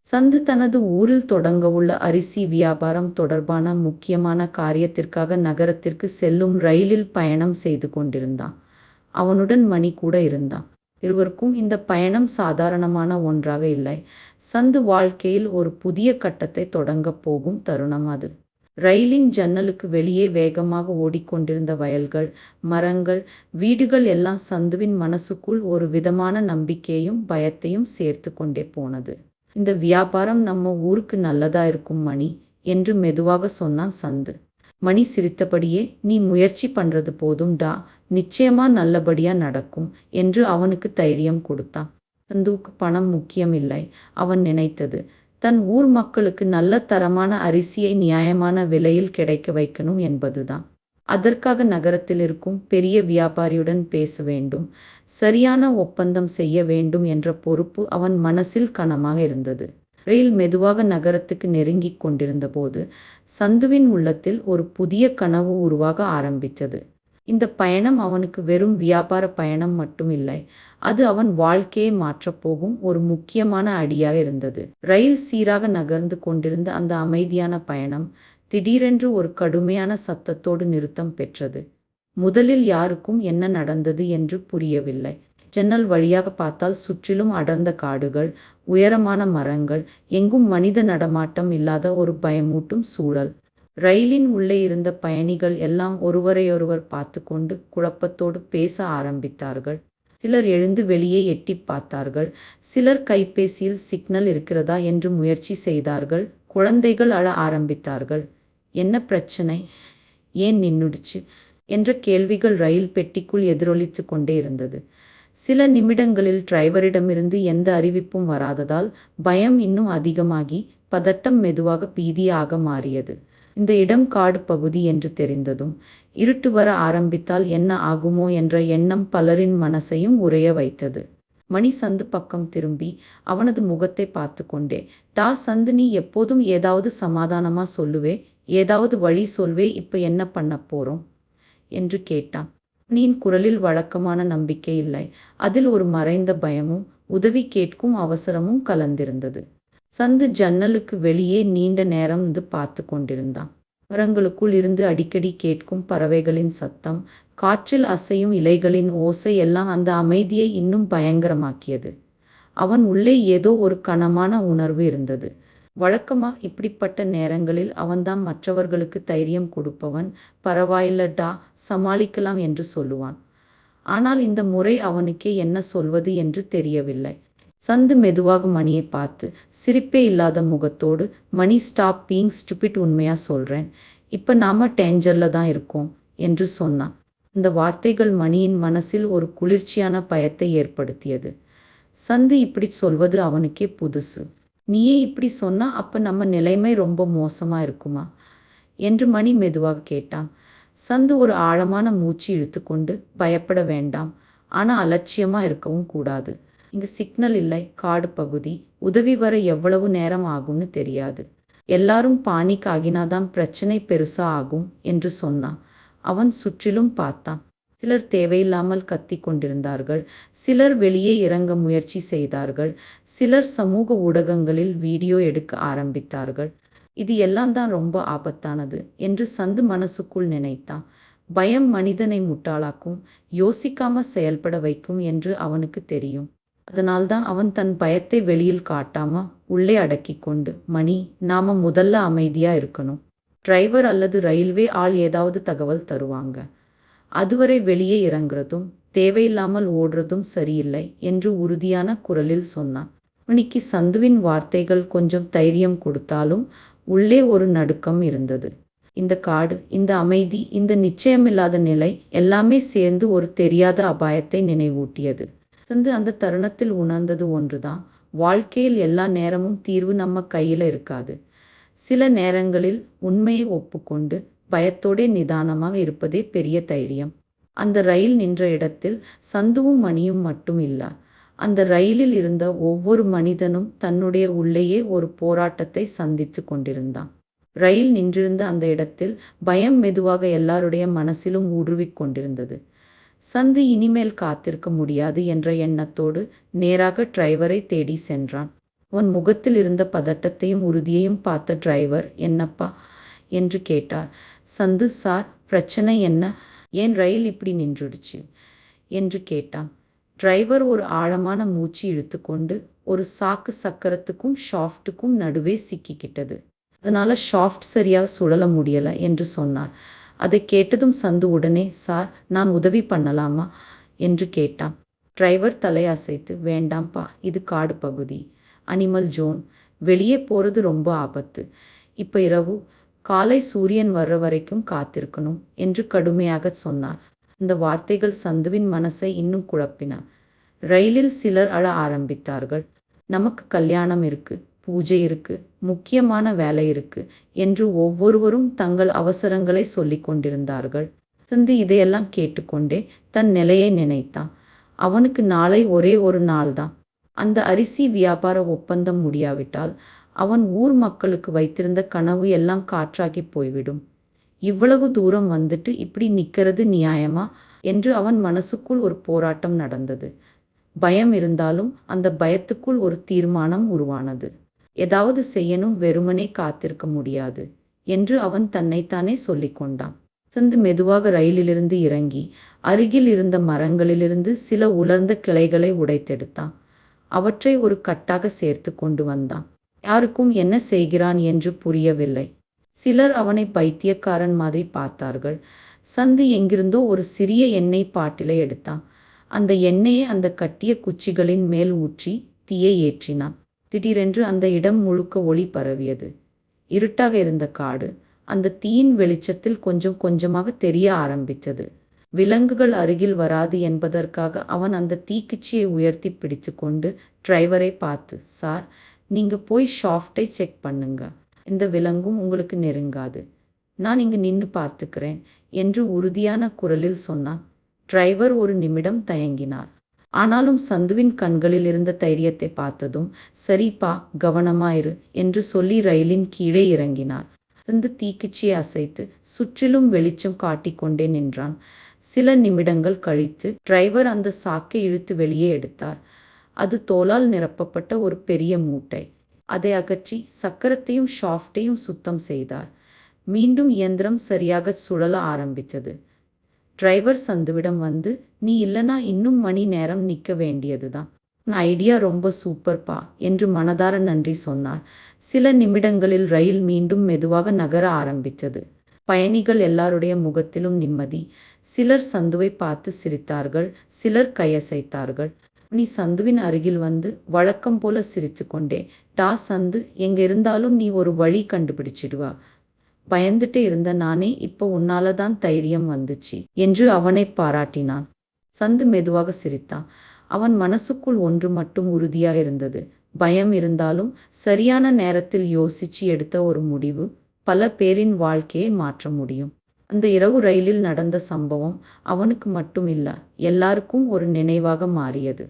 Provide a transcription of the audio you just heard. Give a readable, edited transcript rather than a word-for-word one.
சந்து தனது ஊரில் தொடங்கவுள்ள அரிசி வியாபாரம் தொடர்பான முக்கியமான காரியத்திற்காக நகரத்திற்கு செல்லும் ரயிலில் பயணம் செய்து கொண்டிருந்தான். அவனுடன் மணி கூட இருந்தான். இருவருக்கும் இந்த பயணம் சாதாரணமான ஒன்றாக இல்லை. சந்து வாழ்க்கையில் ஒரு புதிய கட்டத்தை தொடங்கப் போகும் தருணம் அது. ரயிலின் ஜன்னலுக்கு வெளியே வேகமாக ஓடிக்கொண்டிருந்த வயல்கள், மரங்கள், வீடுகள் எல்லாம் சந்துவின் மனசுக்குள் ஒரு விதமான நம்பிக்கையையும் பயத்தையும் சேர்த்து கொண்டே போனது. இந்த வியாபாரம் நம்ம ஊருக்கு நல்லதா இருக்கும் மணி என்று மெதுவாக சொன்னான் சந்து. மணி சிரித்தபடியே, நீ முயற்சி பண்றது போதும் டா, நிச்சயமா நல்லபடியா நடக்கும் என்று அவனுக்கு தைரியம் கொடுத்தான். சந்துவுக்கு பணம் முக்கியம் இல்லை. அவன் நினைத்தது தன் ஊர் மக்களுக்கு நல்ல தரமான அரிசியை நியாயமான விலையில் கிடைக்க வைக்கணும் என்பதுதான். அதற்காக நகரத்தில் இருக்கும் பெரிய வியாபாரியுடன் பேச வேண்டும், சரியான ஒப்பந்தம் செய்ய வேண்டும் என்ற பொறுப்பு அவன் மனசில் கனமாக இருந்தது. ரயில் மெதுவாக நகரத்துக்கு நெருங்கிக் கொண்டிருந்த போது சந்துவின் உள்ளத்தில் ஒரு புதிய கனவு உருவாக ஆரம்பித்தது. இந்த பயணம் அவனுக்கு வெறும் வியாபார பயணம் மட்டும் இல்லை, அது அவன் வாழ்க்கையை மாற்றப்போகும் ஒரு முக்கியமான அடியாக இருந்தது. ரயில் சீராக நகர்ந்து கொண்டிருந்த அந்த அமைதியான பயணம் திடீரென்று ஒரு கடுமையான சத்தத்தோடு நிறுத்தம் பெற்றது. முதலில் யாருக்கும் என்ன நடந்தது என்று புரியவில்லை. ஜன்னல் வழியாக பார்த்தால் சுற்றிலும் அடர்ந்த காடுகள், உயரமான மரங்கள், எங்கும் மனித நடமாட்டம் இல்லாத ஒரு பயமூட்டும் சூழல். ரயிலின் உள்ளே இருந்த பயணிகள் எல்லாம் ஒருவரையொருவர் பார்த்து கொண்டு குழப்பத்தோடு பேச ஆரம்பித்தார்கள். சிலர் எழுந்து வெளியே எட்டி பார்த்தார்கள். சிலர் கைபேசியில் சிக்னல் இருக்கிறதா என்று முயற்சி செய்தார்கள். குழந்தைகள் அழ ஆரம்பித்தார்கள். என்ன பிரச்சனை, ஏன் நின்னுடுச்சு என்ற கேள்விகள் ரயில் பெட்டிக்குள் எதிரொலித்து கொண்டே இருந்தது. சில நிமிடங்களில் டிரைவரிடமிருந்து எந்த அறிவிப்பும் வராததால் பயம் இன்னும் அதிகமாகி பதட்டம் மெதுவாக பீதியாக மாறியது. இந்த இடம் காடு பகுதி என்று தெரிந்ததும் இருட்டு வர ஆரம்பித்தால் என்ன ஆகுமோ என்ற எண்ணம் பலரின் மனசையும் உறைய வைத்தது. மணி சந்து பக்கம் திரும்பி அவனது முகத்தை பார்த்து கொண்டே, டா சந்து, நீ எப்போதும் ஏதாவது சமாதானமா சொல்லுவே, ஏதாவது வழி சொல்வே, இப்ப என்ன பண்ண போறோம் என்று கேட்டான். மணியின் குரலில் வழக்கமான நம்பிக்கை இல்லை, அதில் ஒரு மறைந்த பயமும் உதவி கேட்கும் அவசரமும் கலந்திருந்தது. சந்து ஜன்னலுக்கு வெளியே நீண்ட நேரம் பார்த்து கொண்டிருந்தான். மரங்களுக்குள் இருந்து அடிக்கடி கேட்கும் பறவைகளின் சத்தம், காற்றில் அசையும் இலைகளின் ஓசை எல்லாம் அந்த அமைதியை இன்னும் பயங்கரமாக்கியது. அவன் உள்ளே ஏதோ ஒரு கனமான உணர்வு இருந்தது. வழக்கமா இப்படிப்பட்ட நேரங்களில் அவன்தான் மற்றவர்களுக்கு தைரியம் கொடுப்பவன். பரவாயில்லடா, சமாளிக்கலாம் என்று சொல்லுவான். ஆனால் இந்த முறை அவனுக்கே என்ன சொல்வது என்று தெரியவில்லை. சந்து மெதுவாக மணியை பார்த்து சிரிப்பே இல்லாத முகத்தோடு, மணி, ஸ்டாப் பீயிங் ஸ்டூபிட், உண்மையா சொல்றேன், இப்ப நாம டேஞ்சர்ல தான் இருக்கோம் என்று சொன்னான். இந்த வார்த்தைகள் மணியின் மனசில் ஒரு குளிர்ச்சியான பயத்தை ஏற்படுத்தியது. சந்து இப்படி சொல்வது அவனுக்கே புதுசு. நீயே இப்படி சொன்னா அப்ப நம்ம நிலைமை ரொம்ப மோசமா இருக்குமா என்று மணி மெதுவாக கேட்டான். சந்து ஒரு ஆழமான மூச்சு இழுத்துக்கொண்டு, பயப்பட வேண்டாம், ஆனா அலட்சியமா இருக்கவும் கூடாது. இங்கு சிக்னல் இல்லை, காடு பகுதி, உதவி வர எவ்வளவு நேரம் ஆகும்னு தெரியாது. எல்லாரும் பானிக் ஆகினாதான் பிரச்சனை பெருசா ஆகும் என்று சொன்னான். அவன் சுற்றிலும் பார்த்தான். சிலர் தேவையில்லாமல் கத்தி கொண்டிருந்தார்கள். சிலர் வெளியே இறங்க முயற்சி செய்தார்கள். சிலர் சமூக ஊடகங்களில் வீடியோ எடுக்க ஆரம்பித்தார்கள். இது எல்லாம் தான் ரொம்ப ஆபத்தானது என்று சந்து மனசுக்குள் நினைத்தான். பயம் மனிதனை முட்டாளாக்கும், யோசிக்காம செயல்பட வைக்கும் என்று அவனுக்கு தெரியும். அதனால்தான் அவன் தன் பயத்தை வெளியில் காட்டாம உள்ளே அடக்கி கொண்டு, மணி, நாம முதல்ல அமைதியா இருக்கணும். டிரைவர் அல்லது ரயில்வே ஆள் ஏதாவது தகவல் தருவாங்க. அதுவரை வெளியே இறங்குறதும் தேவையில்லாமல் ஓடுறதும் சரியில்லை என்று உறுதியான குரலில் சொன்னான். மணிக்கு சந்துவின் வார்த்தைகள் கொஞ்சம் தைரியம் கொடுத்தாலும் உள்ளே ஒரு நடுக்கம் இருந்தது. இந்த காடு, இந்த அமைதி, இந்த நிச்சயமில்லாத நிலை எல்லாமே சேர்ந்து ஒரு தெரியாத அபாயத்தை நினைவூட்டியது. சந்து அந்த தருணத்தில் உணர்ந்தது ஒன்றுதான், வாழ்க்கையில் எல்லா நேரமும் தீர்வு நம்ம கையில இருக்காது. சில நேரங்களில் உண்மையை ஒப்புக்கொண்டு பயத்தோடே நிதானமாக இருப்பதே பெரிய தைரியம். அந்த ரயில் நின்ற இடத்தில் சந்துவும் மணியும் மட்டும் இல்ல, அந்த ரயிலில் இருந்த ஒவ்வொரு மனிதனும் தன்னுடைய உள்ளேயே ஒரு போராட்டத்தை சந்தித்து கொண்டிருந்தான். ரயில் நின்றிருந்த அந்த இடத்தில் பயம் மெதுவாக எல்லாருடைய மனசிலும் ஊடுருவிக் கொண்டிருந்தது. சந்து இனிமேல் காத்திருக்க முடியாது என்ற எண்ணத்தோடு நேராக டிரைவரை தேடி சென்றான். அவன் முகத்தில் இருந்த பதட்டத்தையும் உறுதியையும் பார்த்த டிரைவர், என்னப்பா என்று கேட்டார். சந்து, சார், பிரச்சனை என்ன? ஏன் ரயில் இப்படி நின்றுடுச்சு என்று கேட்டான். டிரைவர் ஒரு ஆழமான மூச்சு இழுத்துக்கொண்டு, ஒரு சாக்கு சக்கரத்துக்கும் ஷாஃப்ட்டுக்கும் நடுவே சிக்கிக்கிட்டது. அதனால ஷாஃப்ட் சரியாக சுழல முடியல என்று சொன்னார். அதை கேட்டதும் சந்து உடனே, சார், நான் உதவி பண்ணலாமா என்று கேட்டான். டிரைவர் தலையசைத்து, வேண்டாம்ப்பா, இது காடு பகுதி, அனிமல் ஜோன், வெளியே போறது ரொம்ப ஆபத்து. இப்ப இரவு, காலை சூரியன் வர்ற வரைக்கும் காத்திருக்கணும் என்று கடுமையாக சொன்னார். இந்த வார்த்தைகள் சந்துவின் மனசை இன்னும் குழப்பின. ரயிலில் சிலர் அழ ஆரம்பித்தார்கள். நமக்கு கல்யாணம் இருக்கு, பூஜை இருக்கு, முக்கியமான வேலை இருக்கு என்று ஒவ்வொருவரும் தங்கள் அவசரங்களை சொல்லிக் கொண்டிருந்தார்கள். சந்து இதையெல்லாம் கேட்டுக்கொண்டே தன் நிலையை நினைத்தான். அவனுக்கு நாளை ஒரே ஒரு நாள்தான். அந்த அரிசி வியாபார ஒப்பந்தம் முடியாவிட்டால் அவன் ஊர் மக்களுக்கு வைத்திருந்த கனவு எல்லாம் காற்றாகி போய்விடும். இவ்வளவு தூரம் வந்துட்டு இப்படி நிற்கிறது நியாயமா என்று அவன் மனசுக்குள் ஒரு போராட்டம் நடந்தது. பயம் இருந்தாலும் அந்த பயத்துக்குள் ஒரு தீர்மானம் உருவானது. ஏதாவது செய்யணும், வெறுமனே காத்திருக்க முடியாது என்று அவன் தன்னைத்தானே சொல்லிக்கொண்டான். சந்து மெதுவாக ரயிலிலிருந்து இறங்கி அருகில் இருந்த மரங்களிலிருந்து சில உலர்ந்த கிளைகளை உடைத்தெடுத்தான். அவற்றை ஒரு கட்டாக சேர்த்து கொண்டு வந்தான். யாருக்கும் என்ன செய்கிறான் என்று புரியவில்லை. சிலர் அவனை பைத்தியக்காரன் மாதிரி பார்த்தார்கள். சந்து எங்கிருந்தோ ஒரு சிறிய எண்ணெய் பாட்டிலை எடுத்தான். அந்த எண்ணெயை அந்த கட்டிய குச்சிகளின் மேல் ஊற்றி தீயை ஏற்றினான். திடீரென்று அந்த இடம் முழுக்க ஒளி பரவியது. இருட்டாக இருந்த காடு அந்த தீயின் வெளிச்சத்தில் கொஞ்சம் கொஞ்சமாக தெரிய ஆரம்பித்தது. விலங்குகள் அருகில் வராது என்பதற்காக அவன் அந்த தீக்குச்சியை உயர்த்தி பிடிச்சு கொண்டு டிரைவரை பார்த்து, சார், நீங்க போய் ஷாஃப்டை செக் பண்ணுங்க, இந்த விலங்கும் உங்களுக்கு நெருங்காது, நான் இங்கு நின்று பார்த்துக்கிறேன் என்று உறுதியான குரலில் சொன்னான். டிரைவர் ஒரு நிமிடம் தயங்கினார். ஆனாலும் சந்துவின் கண்களில் இருந்த தைரியத்தை பார்த்ததும், சரிப்பா, கவனமாயிரு என்று சொல்லி ரயிலின் கீழே இறங்கினார். சந்து தீக்குச்சியை அசைத்து சுற்றிலும் வெளிச்சம் காட்டிக்கொண்டே நின்றான். சில நிமிடங்கள் கழித்து டிரைவர் அந்த சாக்கை இழுத்து வெளியே எடுத்தார். அது தோலால் நிரப்பப்பட்ட ஒரு பெரிய மூட்டை. அதை அகற்றி சக்கரத்தையும் ஷாஃப்டையும் சுத்தம் செய்தார். மீண்டும் இயந்திரம் சரியாக சுழல ஆரம்பித்தது. டிரைவர் சந்துவிடம் வந்து, நீ இல்லனா இன்னும் மணி நேரம் நிற்க வேண்டியதுதான், ஐடியா ரொம்ப சூப்பர்ப்பா என்று மனதார நன்றி சொன்னார். சில நிமிடங்களில் ரயில் மீண்டும் மெதுவாக நகர ஆரம்பித்தது. பயணிகள் எல்லாருடைய முகத்திலும் நிம்மதி. சிலர் சந்துவை பார்த்து சிரித்தார்கள், சிலர் கையசைத்தார்கள். நீ சந்துவின் அருகில் வந்து வழக்கம் போல சிரித்து கொண்டே, டா சந்து, எங்க இருந்தாலும் நீ ஒரு வழி கண்டுபிடிச்சிடுவா, பயந்துட்டே இருந்த நானே இப்போ உன்னால தான் தைரியம் வந்துச்சு என்று அவனை பாராட்டினான். சந்து மெதுவாக சிரித்தான். அவன் மனசுக்குள் ஒன்று மட்டும் உறுதியாக இருந்தது. பயம் இருந்தாலும் சரியான நேரத்தில் யோசிச்சு எடுத்த ஒரு முடிவு பல பேரின் வாழ்க்கையை மாற்ற முடியும். அந்த இரவு ரயிலில் நடந்த சம்பவம் அவனுக்கு மட்டும் இல்ல, எல்லாருக்கும் ஒரு நினைவாக மாறியது.